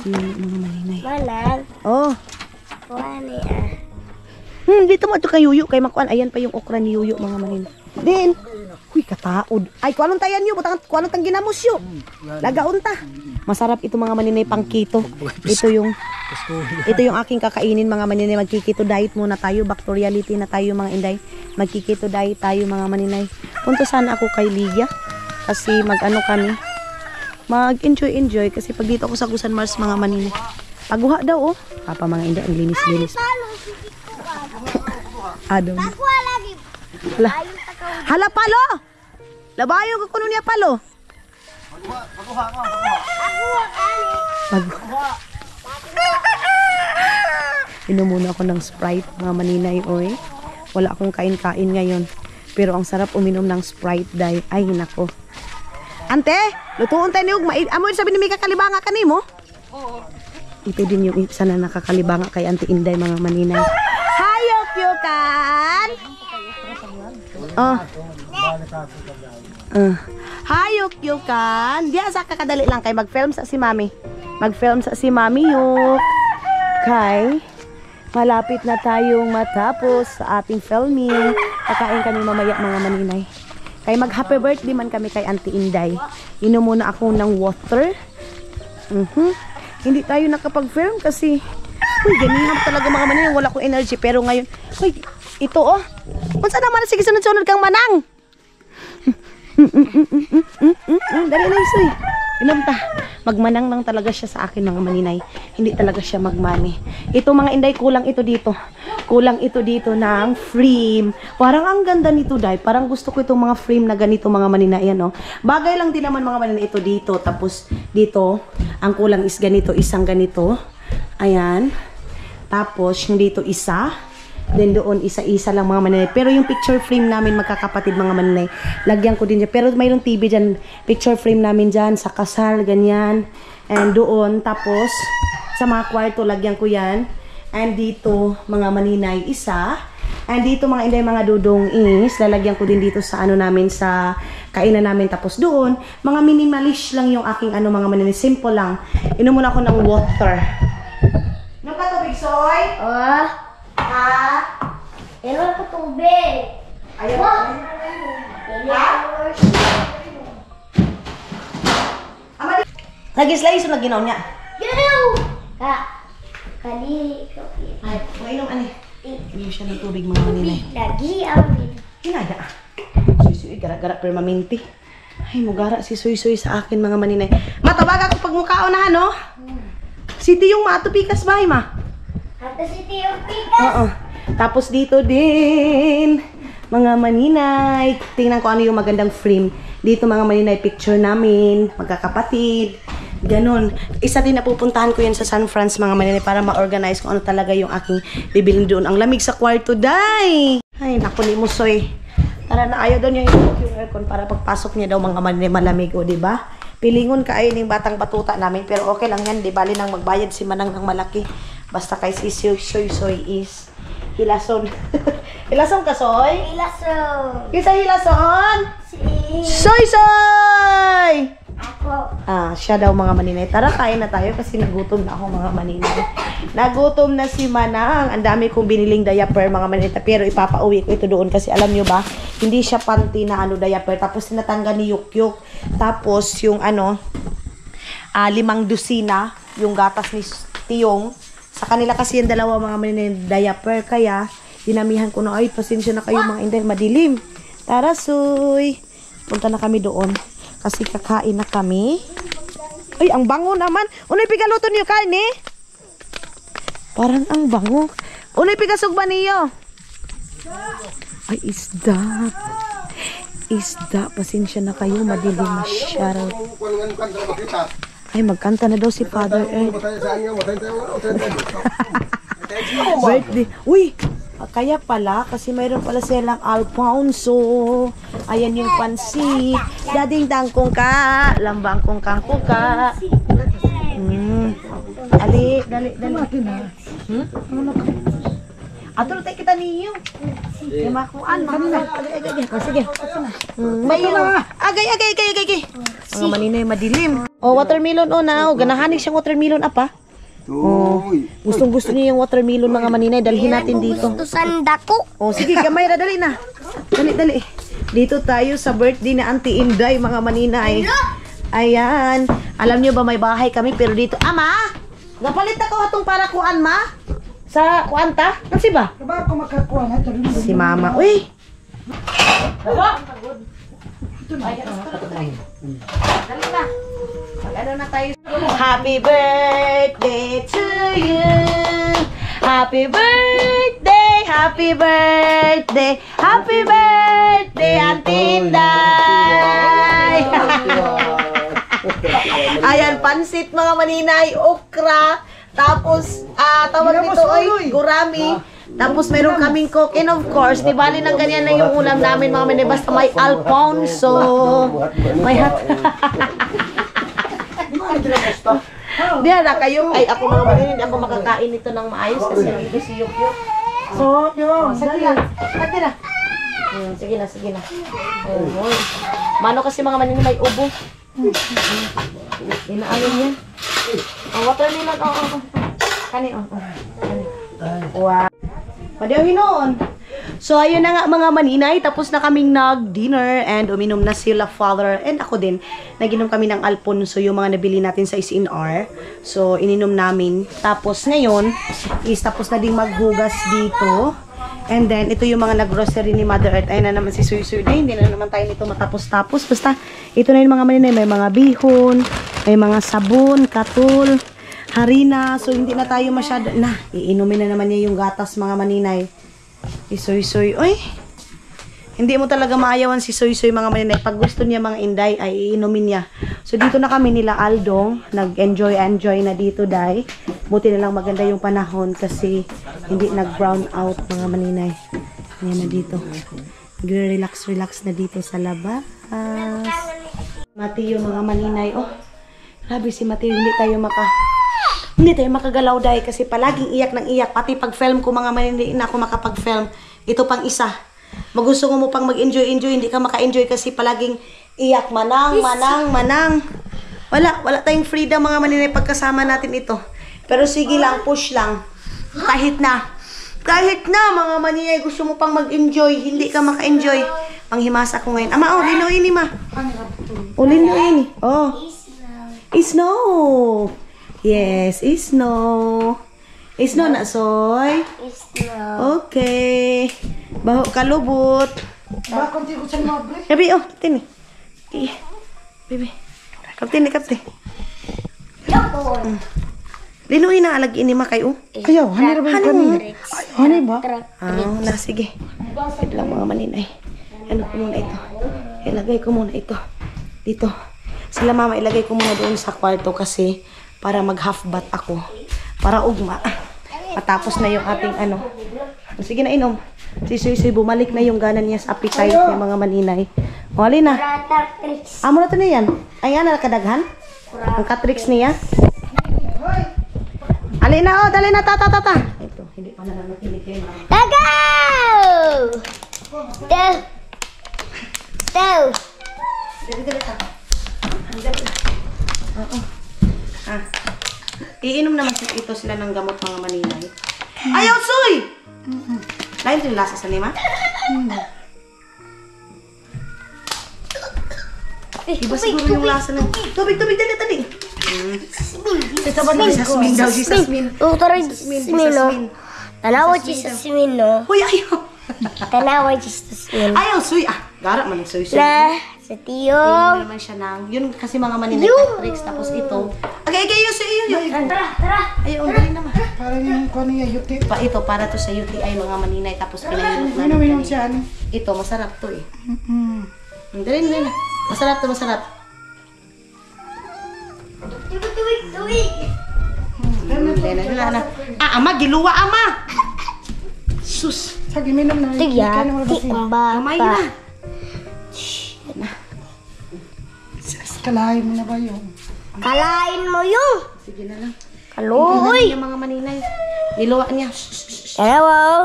Si mga maninay. Malang. Wani Dito mo ito kay Yuyo, kay Makuan. Ayan pa yung okra ni Yuyo, mga maninay. Din. Huy, kataod. Ay, kuanong tayan nyo. Kuanong tang ginamos yo. Lagaon ta. Masarap ito mga maninay pang keto. Ito yung aking kakainin mga maninay. Magkikito diet muna tayo. Back to reality na tayo mga inday. Magkikito diet tayo mga maninay. Punta sana ako kay Lydia. Kasi kami. Mag-enjoy kasi pag dito ako sa Gusan Mars mga maninay. Paguha daw Papa mga inday, ang linis-linis. Adam. Ako lagi. Hala Palo. Labayo ko kuno niya Palo. Paguha. Inom muna ako ng Sprite mga maninay Wala akong kain-kain ngayon. Pero ang sarap uminom ng Sprite dahil ay nako. Ante, lutuon tayo niyog. Amoy sabi ni may kakalibanga ka nimo? Oo. Ito din yung isa na nakakalibanga kay Auntie Inday mga maninay. Hayok yukan! Hayok yukan! Diya sa kakadali lang kay mag-film sa si Mami. Mag-film sa si Mami yuk. Kay malapit na tayong matapos sa ating filming. Kakain kami mamaya mga maninay. Kay mag-happy birthday man kami kay Auntie Inday. Inom muna ako ng water. Hindi tayo nakapag-film kasi Uy, ganihan talaga mga maninay. Wala ko energy. Pero ngayon, uy, ito oh. Unsa naman, sige sunod-sunod kang manang. Dali na isoy. Inamta. Magmanang lang talaga siya sa akin mga maninay. Hindi talaga siya magmani. Ito mga inday, kulang ito dito. Kulang ito dito ng frame. Parang ang ganda nito, day. Parang gusto ko itong mga frame na ganito mga maninay. Yan, oh. Bagay lang din naman mga maninay ito dito. Tapos dito, ang kulang is ganito, isang ganito. Ayan. Tapos yung dito isa. Then doon isa-isa lang mga maninay. Pero yung picture frame namin magkakapatid mga maninay, lagyan ko din dyan. Pero mayroong TV dyan. Picture frame namin dyan sa kasal, ganyan. And doon, tapos sa mga kwarto, lagyan ko yan. And dito, mga maninay, isa. And dito mga inday, mga dudong is, lalagyan ko din dito sa ano namin, sa kainan namin. Tapos doon, mga minimalist lang yung aking ano mga maninay. Simple lang. Inom muna ako ng water. Inom ka tubig, Soy? Ha? Ewan ko tubig. Ayaw. Nag-slice yung naginaw niya. Kali. Ay, mainom ani. Inom siya ng tubig mga maninay. Lagi amin. Hinaya. Suy-suy, gara-gara permanente. Ay, mugara si Suy-suy sa akin mga maninay. Matawag ako pag mukhaon na, no? Si Tiyong matupikas ba, ma? Ato si Tio Pika. Oo. Tapos dito din, mga maninay. Tingnan ko ano yung magandang frame. Dito mga maninay, picture namin, magkakapatid. Ganon. Isa din na pupuntahan ko yan sa San Francisco mga maninay para ma-organize kung ano talaga yung aking bibilin doon. Ang lamig sa kwarto, day! Ay, naku ni Musoy. Tara na, ayaw daw niya yung aircon para pagpasok niya daw mga maninay malamig, o diba? Pilingon ka ay ng batang batuta namin, pero okay lang yan, di bali nang magbayad si Manang ng malaki. Basta kay si Soy is hilason. Hilason ka, Soy? Ilaso. Kisa hilason? Si Soy! ako. Ah, siya daw mga maninay. Tara, kain na tayo kasi nagutom na ako mga maninay. Nagutom na si Manang. Ang dami kong biniling diaper mga maninay. Pero ipapauwi ko ito doon kasi alam nyo ba, hindi siya panty na ano diaper. Tapos tinatanggal ni Yukyuk. Tapos yung ano, 5 dosina, yung gatas ni Tiyong. Sa kanila kasi yung dalawa mga maninay diaper. Kaya, dinamihan ko na, ay, pasensya na kayo mga inday, madilim. Tara, Suy. Punta na kami doon. Kasi kakain na kami. Ay, ang bango naman. Unoy pigaluto niyo kain eh. Parang ang bango. Unoy pigasog ba niyo? Ay, isda. Isda. Pasensya na kayo. Madilim masyado. Ay, magkanta na daw si Father Ed. Birthday. Uy! Kaya pala, kasi mayroon pala silang Alfonso. Ayan yung pansit. Dading tangkong ka. Lambang kong kangkong ka. Dali, dali, dali. Ato tayo kita niyo. Kaya makuan, mga sige. May agay. Mga maninay madilim. Oh, watermelon o na. Ganahanin siyang watermelon apa. Oh, gustong-gusto niyo yung watermelon mga maninay. Dalhin natin dito. Gusto sandako. Oh, sige, kamay na, dali na. Dali. Dito tayo sa birthday ni Auntie Inday, mga maninay. Ayan. Alam niyo ba may bahay kami pero dito. Ama, napalit ako atong para kuan, ma? Sa kuan ta? Kasi ba? Si Mama. Uy. Dali na. Mag-ano na tayo. Happy birthday to you. Happy birthday, happy birthday, happy birthday, Auntie Inday. Ayan, pansit mga maninay, okra, tapos tawag dito ay gurami. Tapos meron kaming coke and of course, di bali ng ganyan na yung ulam namin mga maninay, basta may Alfonso. May hat. Diyan na kayo. Ay, ako mga maninay, ako makakain nito ng maayos kasi nandito si Yukyuk. So, sige na. Sige na. Oh, mano kasi mga maninay may ubo. Inaalin yan. Watermelon. Kani. Wow. Madiyaw hinoon. So, ayun na nga mga maninay. Tapos na kaming nag-dinner and uminom na sila father and ako din. Naginom kami ng Alfonso, yung mga nabili natin sa SNR. So, ininom namin. Tapos ngayon, tapos na ding maghugas dito. And then, ito yung mga nag-grocery ni Mother Earth. Ayun na naman si Suy Suy. Hindi na naman tayo nito matapos-tapos. Basta, ito na yung mga maninay. May mga bihon, may mga sabon, katul, harina. So, hindi na tayo masyado. Iinumin na naman niya yung gatas mga maninay. Soy-soy. Uy! Hindi mo talaga maayawan si Soy-soy mga maninay. Pag gusto niya mga inday, ay iinumin niya. So, dito na kami nila Aldong. Nag-enjoy na dito, day. Buti na lang maganda yung panahon kasi hindi nag-brown out mga maninay. Ayan na dito. Nagre-relax na dito sa labas. Mateo mga maninay. Oh, grabe si Mateo. Hindi tayo makagalaw dahil kasi palaging iyak ng iyak. Pati pag film ko mga maninay na ako makapag-film. Ito pang isa. Magusto mo pang mag-enjoy, hindi ka maka-enjoy kasi palaging iyak. Manang. Wala tayong freedom mga maninay pagkasama natin ito. Pero sige lang, push lang. Kahit na mga maninay gusto mo pang mag-enjoy, hindi ka maka-enjoy. Panghimasa ko ngayon. Ama, linuin ni ma. Linuin. Oh. Snow. Yes, snow. Snow na, Soy? Snow. Okay. Baho kalubot. Bakit hindi ko siya mabli? Gabi, kapten. Baby. Kapten. Linuin na alagin ni Makay, Ayaw, hanay ba yung kanina? Hanay ba? Sige. Ito lang mga maninay. Ano ko muna ito? Ilagay ko muna ito. Dito. Sila mama, ilagay ko muna doon sa kwarto kasi para mag-half bath ako. Para ugma. Matapos na yung ating ano. Sige na, inom. Si Suy bumalik na yung gana niya sa appetite ng mga maninay. Wali na. Amo na to na yan. Ayan, nakadaghan. Ang katrix niya. Ali na, dali na, tata. Ito, hindi pa na nakinig kayo. Iinom naman ito sila ng gamot mga maninay. Ayaw, Suy! Lain ito yung lasa sa lima? Iba siguro yung lasa ng... Tubig, dali. Ito ba na Jasmine daw? Si Jasmine. Jasmine. Tanawa si Jasmine, no? Uy, ayaw! Tanawa si Jasmine. Ayaw, Suy! Gara man ang Suy. Sa tiyong. Naman siya ng... Yun kasi mga maninay tricks. Tapos ito. Agay, yung Suy. Tara. Ayaw, ang galing naman. Parang yung kaniya yuti. Ito, para to sa UTI mga maninay. Tapos pinahilot na Minom siya, ano? Ito, masarap to eh. Dali na. Masarap to. Tuwig. Ama, giluwa, ama! Sus! Sige, minom na. Gamay na. Kalahin mo na ba yun? Kalain mo yung. Sige na lang. Kaloy. Yung mga maninay. Giluwa niya. Hello.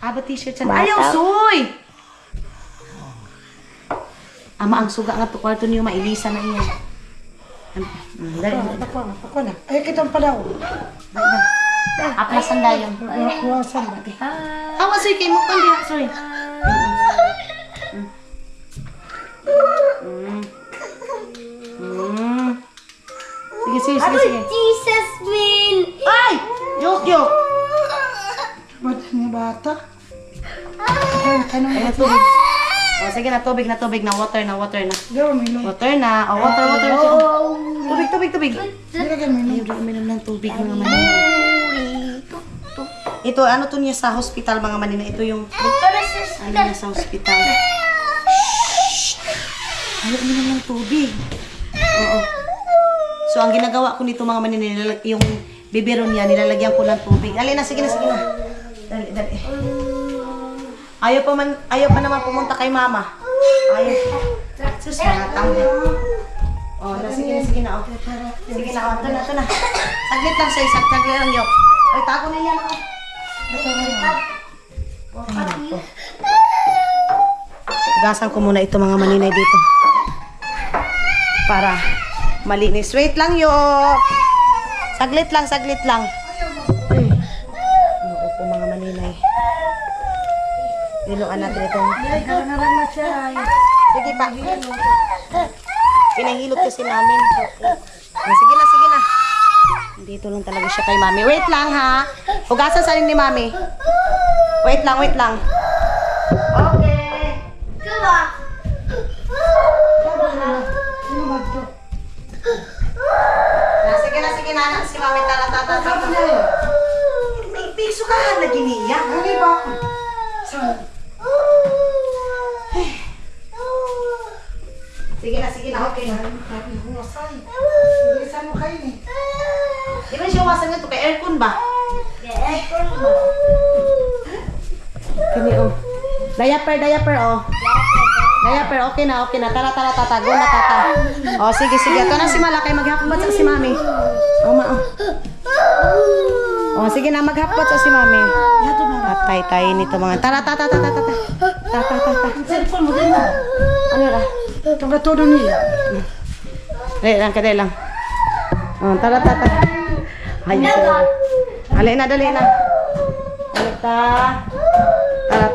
Haba t-shirt siya. Ayaw, Soy! Ama, ang suga nga to kwarto niyo, mailisa na iyan. Dali. Ako na. Ay, kitang pala ako. Aplasan dayon. Kuwasan ba? Awa, Soy, kayo mo pang diha, Soy. Sige. Jesus will. Ay! Yok. Ba't niya bata? Ay, tubig. Sige na, tubig na. Water na. Gawa, minom. Water na. Water. Tubig. Dilagyan minom. Ayaw, uminom ng tubig mga maninay. Ito, ano to niya sa hospital mga maninay? Ito yung ano niya sa hospital. Shhh! Ayaw, uminom ng tubig. Oo. So, ang ginagawa ko nito mga maninay, yung bibiro niya, nilalagyan ko ng tubig. Alina, sige na. Dali. Ayaw pa naman pumunta kay mama. Ayaw. Sus, mga tanggal. Sige na. Ito na. Saglit lang siya, saglit lang yok. Ay, tago na yan ako. Gasan ko muna ito mga maninay dito. Para malinis. Wait lang yok. Saglit lang. Ano po mga maninay. Hiluan natin itong... Sige pa. Pinahilot kasi namin. Sige na. Dito lang talaga siya kay mami. Wait lang ha. Hugasan sa rin ni mami. Wait lang. Okay. Sige na. Si mami tata. May piso ka na giniyak. Hindi ba? Sige na, okay na. Di ba siya wasan nga ito? Kay aircon ba? Kini oh. Diaper oh. Diaper, okay na. Tara, go na tata. Oh, sige. Ito na si Malakay, maghapot sa si mami. Oh, sige na, maghapot sa si mami. Patay tayo nito mga. Tara. Cellphone mo din. Ano ra? Tungga todo niya. Kadali lang. Oh, tara. Hayop. Dali na. Balik ta. Tara.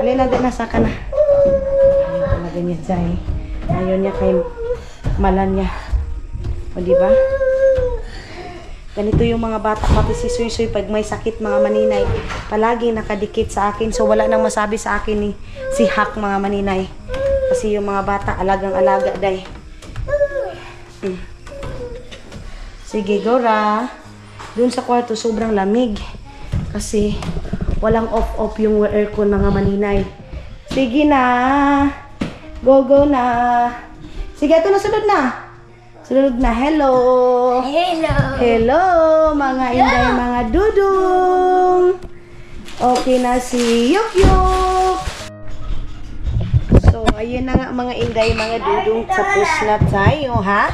Alin na din, nasa ka na. Ayun talaga niya, Jai. Ayaw niya kay malan niya. O, diba? Ganito yung mga bata, pati si Suy pag may sakit mga maninay, palagi nakadikit sa akin. So, wala nang masabi sa akin ni si Hak mga maninay. Kasi yung mga bata, alagang-alaga, day. Sige, Gora. Doon sa kwarto, sobrang lamig. Kasi, walang off yung aircon mga maninay. Sige na. Go na. Sige, ito na. Sunod na. Hello, mga inday, mga dudong. Okay na si Yuk. So, ayun na nga mga inday, mga dudong. Tapos na tayo, ha?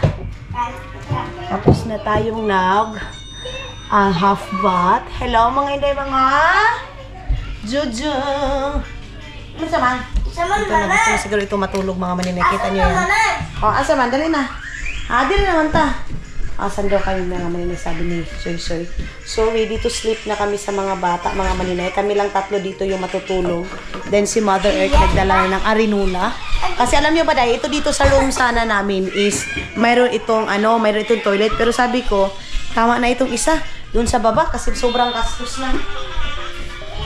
Tapos na tayong half bath. Hello, mga inday, mga Juju. Ano saman? Ito na, gusto na siguro ito matulog mga maninay. Kita nyo yan. O, asa man? Dali na. Dili naman ta. Asan daw kayo mga maninay, sabi ni Soy. So, ready to sleep na kami sa mga bata, mga maninay. Kami lang tatlo dito yung matutulog. Then si Mother Earth nagdala ng arinula. Kasi alam nyo ba dahil, ito dito sa room sana namin is mayroon itong toilet. Pero sabi ko, tama na itong isa. Doon sa baba kasi sobrang gastos na.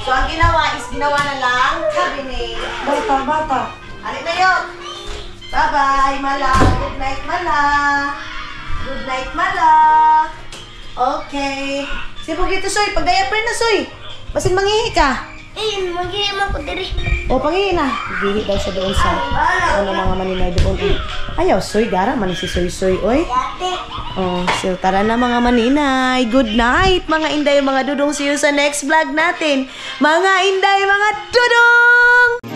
So, ang ginawa na lang cabinet. Bata. Alit na yun. Bye-bye, Mala. Good night, Mala. Okay. Sipog ito, Soy. Pag-diaper na, Soy. Basin mangihi ka. Mag-iim ako diri. O, pangihi na. Gihi daw siya doon sa mga maninay doon. Ayaw, Soy. Gara man si Soy, oy. Oh, so tara na mga maninay. Good night, mga inday, mga dudong. See you sa next vlog natin. Mga inday, mga dudong!